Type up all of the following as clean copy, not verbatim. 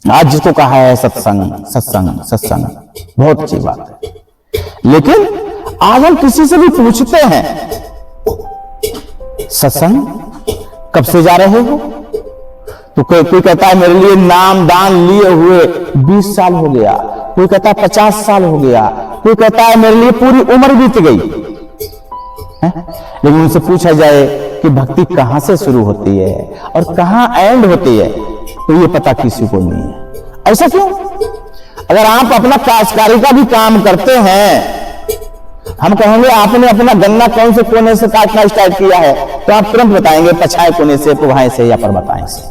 आज जिसको कहा है सत्संग सत्संग सत्संग, बहुत अच्छी बात है। लेकिन आज हम किसी से भी पूछते हैं सत्संग कब से जा रहे हो, तो कोई कहता है मेरे लिए नाम दान लिए हुए 20 साल हो गया, कोई कहता है 50 साल हो गया, कोई कहता है मेरे लिए पूरी उम्र बीत गई है? लेकिन उनसे पूछा जाए कि भक्ति कहां से शुरू होती है और कहां एंड होती है, तो ये पता किसी को नहीं है। ऐसा क्यों? अगर आप अपना काश्तकारी का भी काम करते हैं, हम कहेंगे आपने अपना गन्ना कौन से कोने से काटना स्टार्ट किया है, तो आप तुरंत बताएंगे पछाए कोने से, पुभाए से या परबताएं से।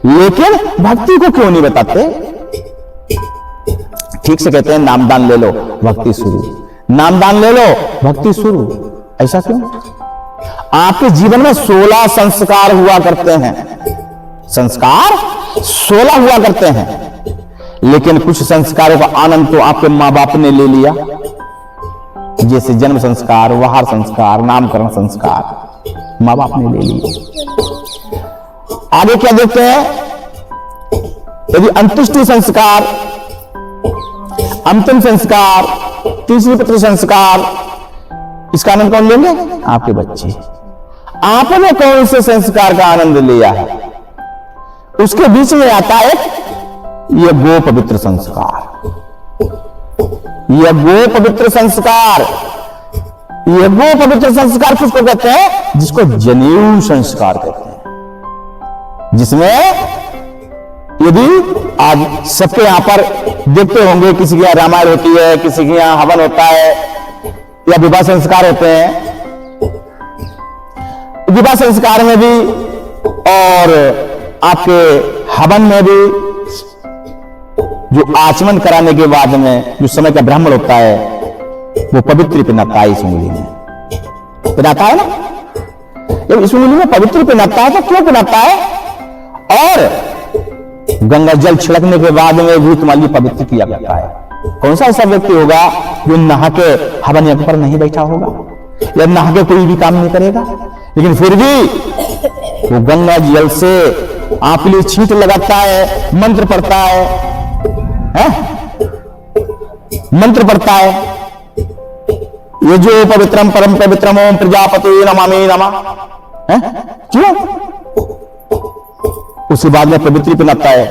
लेकिन भक्ति को क्यों नहीं बताते? ठीक से कहते हैं नामदान ले लो भक्ति शुरू, नामदान ले लो भक्ति शुरू। ऐसा क्यों? आपके जीवन में 16 संस्कार हुआ करते हैं, संस्कार 16 हुआ करते हैं, लेकिन कुछ संस्कारों का आनंद तो आपके मां बाप ने ले लिया, जैसे जन्म संस्कार, वहार संस्कार, नामकरण संस्कार मां बाप ने ले लिए। आगे क्या देखते हैं? यदि अंत्येष्टि संस्कार, अंतिम संस्कार, तीसरी पत्र संस्कार, इसका आनंद कौन लेंगे? आपके बच्चे। आपने कौन से संस्कार का आनंद लिया है? उसके बीच में आता है यह गो पवित्र संस्कार, यह गो पवित्र संस्कार। यह गो पवित्र संस्कार किसको कहते हैं? जिसको जनेऊ संस्कार कहते हैं, जिसमें यदि आज सबके यहां पर देखते होंगे, किसी के यहां रामायण होती है, किसी के यहां हवन होता है या विवाह संस्कार होते हैं। विवाह संस्कार में भी और आपके हवन में भी जो आचमन कराने के बाद में जो समय का ब्राह्मण होता है, वो पवित्र पिनाता है। इस उंगली में पिनाता है ना, जब इस उंगली में पवित्र पिनाता है तो क्यों पिनाता है? और गंगा जल छिड़कने के बाद में भी तुम्हारी पवित्र किया जाता है। कौन सा ऐसा व्यक्ति होगा जो नहा के हवन यज्ञ पर नहीं बैठा होगा या नहा के कोई भी काम नहीं करेगा, लेकिन फिर भी वो गंगा जल से आप लिए छींट लगाता है, मंत्र पढ़ता है, मंत्र पढ़ता है, ये जो पवित्रम परम पवित्रम ओम प्रजापति नमामि नमः, क्यों? उसके बाद में पवित्र पिनाता है।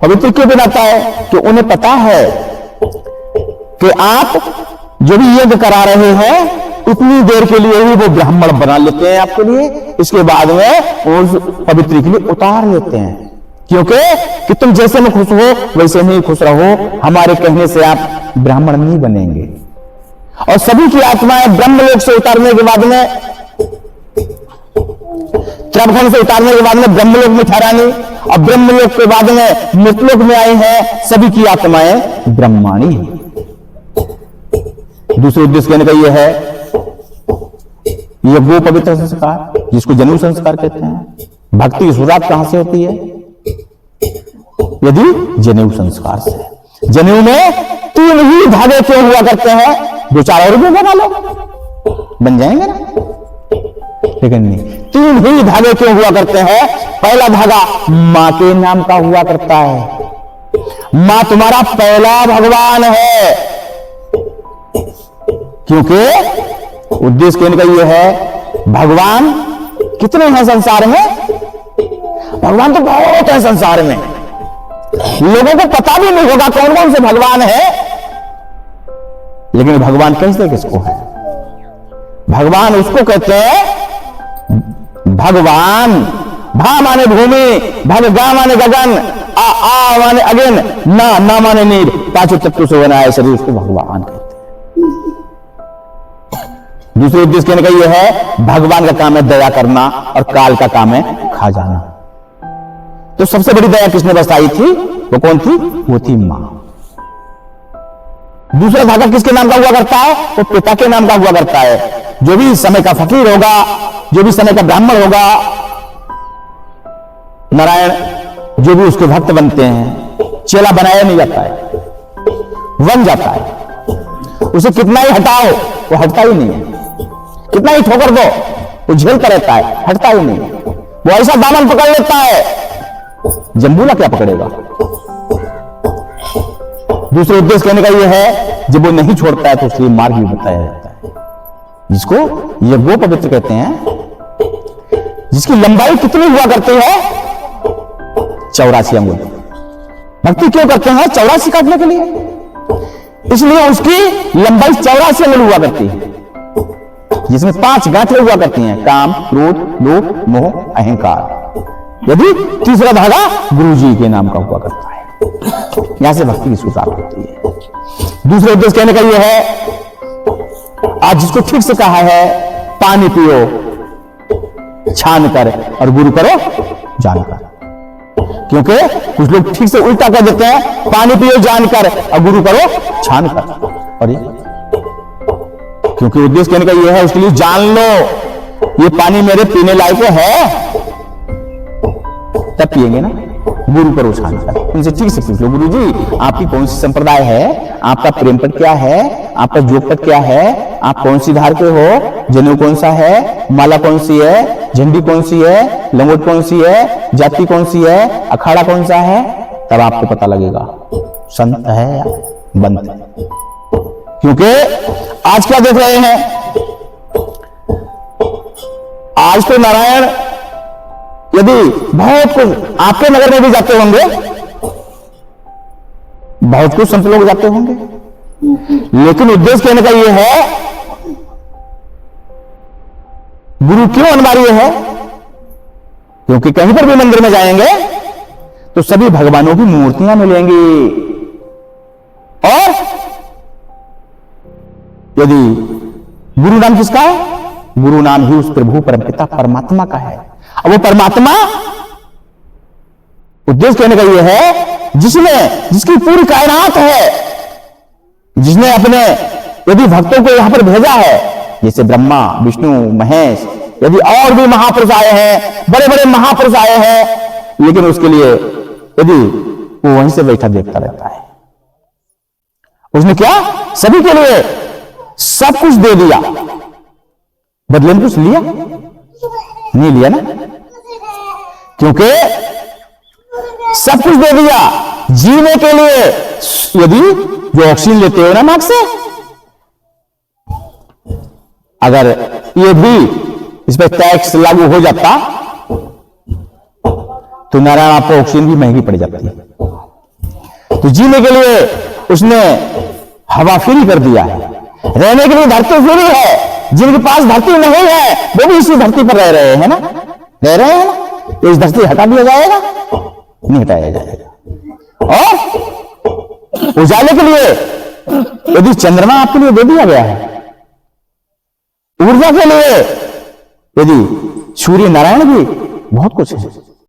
पवित्र क्यों पिनाता है? कि उन्हें पता है कि आप जो भी यज्ञ करा रहे हैं उतनी देर के लिए ही वो ब्राह्मण बना लेते हैं आपके लिए, इसके बाद में उस पवित्र के लिए उतार लेते हैं, क्योंकि कि तुम जैसे में खुश हो वैसे में खुश रहो, हमारे कहने से आप ब्राह्मण नहीं बनेंगे। और सभी की आत्माएं ब्रह्मलोक से उतारने के बाद में, त्रिभुवन से उतारने के बाद में ब्रह्मलोक में ठहरानी, और ब्रह्मलोक के बाद में मृतलोक में आए हैं सभी की आत्माएं ब्रह्माणी। दूसरे उद्देश्य कहने का यह है, यह वो पवित्र संस्कार जिसको जनेऊ संस्कार कहते हैं। भक्ति की शुरुआत कहां से होती है? यदि जनेऊ संस्कार से। जनेऊ में 3 ही धागे क्यों हुआ करते हैं? 2-4 और भी बना लो, बन जाएंगे ना, लेकिन नहीं, 3 ही धागे क्यों हुआ करते हैं? पहला धागा मां के नाम का हुआ करता है। मां तुम्हारा पहला भगवान है, क्योंकि उद्देश्य कहने का यह है, भगवान कितने हैं संसार में? भगवान तो बहुत है संसार में, लोगों को पता भी नहीं होगा कौन कौन से भगवान है, लेकिन भगवान कैसे किसको है? भगवान उसको कहते हैं भगवान। भा माने भूमि, भगा माने गगन, आ माने अगन, ना माने नीर, 5 तत्वों से बना है शरीर, उसको भगवान कहते हैं। दूसरे उद्देश्य कहने का यह है, भगवान का काम है दया करना और काल का काम है खा जाना। तो सबसे बड़ी दया किसने बरसाई थी? वो कौन थी? वो थी मां। दूसरा धागा किसके नाम का हुआ करता है? वो पिता के नाम का हुआ करता है। जो भी समय का फकीर होगा, जो भी समय का ब्राह्मण होगा, नारायण जो भी उसके भक्त बनते हैं, चेला बनाया नहीं जाता है, बन जाता है। उसे कितना ही हटाओ वो हटता ही नहीं है, कितना ही ठोकर दो वो झेलता रहता है, हटता ही नहीं। वो ऐसा दामन पकड़ लेता है जंबूला क्या पकड़ेगा। दूसरा उद्देश्य कहने का यह है, जब वो नहीं छोड़ता है तो उसके लिए मार्ग भी बताया जाता है, जिसको यज्ञोपवीत कहते हैं, जिसकी लंबाई कितनी हुआ करती है, 84 अंगुल। भक्ति क्यों करते हैं? 84 काटने के लिए, इसलिए उसकी लंबाई 84 अंगुल हुआ करती है, जिसमें 5 गांठें हुआ करती हैं, काम, क्रोध, लोभ, मोह, अहंकार। यदि तीसरा धागा गुरु जी के नाम का हुआ करता है। यहां से भक्ति की शुरुआत होती है। दूसरा उद्देश्य कहने का यह है, आज जिसको ठीक से कहा है, पानी पियो छान कर और गुरु करो जानकर। क्योंकि कुछ लोग ठीक से उल्टा कर देते हैं, पानी पियो जानकर और गुरु करो छान कर। और क्योंकि उद्देश्य कहने का यह है, उसके लिए जान लो ये पानी मेरे पीने लायक है, तब पिएंगे ना। गुरु करो छान कर। उनसे ठीक से पूछ लो, गुरु जी आपकी कौन सी संप्रदाय है, आपका प्रेम पद क्या है, आपका योग पद क्या है, आप कौन सी धार के हो, जनेऊ कौन सा है, माला कौन सी है, झंडी कौन सी है, लंगोट कौन सी है, जाति कौन सी है, अखाड़ा कौन सा है, तब आपको पता लगेगा संत है या बंत है। क्योंकि आज क्या देख रहे हैं, आज तो नारायण यदि बहुत कुछ आपके नगर में भी जाते होंगे, बहुत कुछ संत लोग जाते होंगे, लेकिन उद्देश्य कहने का यह है, गुरु क्यों अनिवार्य है? क्योंकि कहीं पर भी मंदिर में जाएंगे तो सभी भगवानों की मूर्तियां मिलेंगी, और यदि गुरु नाम किसका है? गुरु नाम ही उस प्रभु परमपिता परमात्मा का है। अब वो परमात्मा, उद्देश्य कहने का यह है, जिसकी पूरी कायनात है, जिसने अपने यदि भक्तों को यहां पर भेजा है, जैसे ब्रह्मा, विष्णु, महेश, यदि और भी महापुरुष आए हैं, बड़े बड़े महापुरुष आए हैं, लेकिन उसके लिए यदि वो वहीं से बैठा देखता रहता है, उसने क्या सभी के लिए सब कुछ दे दिया, बदले में कुछ लिया नहीं, लिया ना। क्योंकि सब कुछ दे दिया जीने के लिए। यदि जो ऑक्सीजन लेते हो ना नाक से, अगर ये भी इस पर टैक्स लागू हो जाता तो नारायण आपको ऑक्सीजन भी महंगी पड़ जाती है। तो जीने के लिए उसने हवा फ्री कर दिया है, रहने के लिए धरती फ्री है। जिनके पास धरती नहीं है वो भी इसी धरती पर रह रहे हैं ना, रह रहे हैं ना। तो इस धरती हटा दिया जाएगा? नहीं हटाया जाएगा। और उजाले के लिए यदि चंद्रमा आपके लिए दे दिया गया है, ऊर्जा के लिए यदि सूर्य नारायण भी बहुत कुछ है,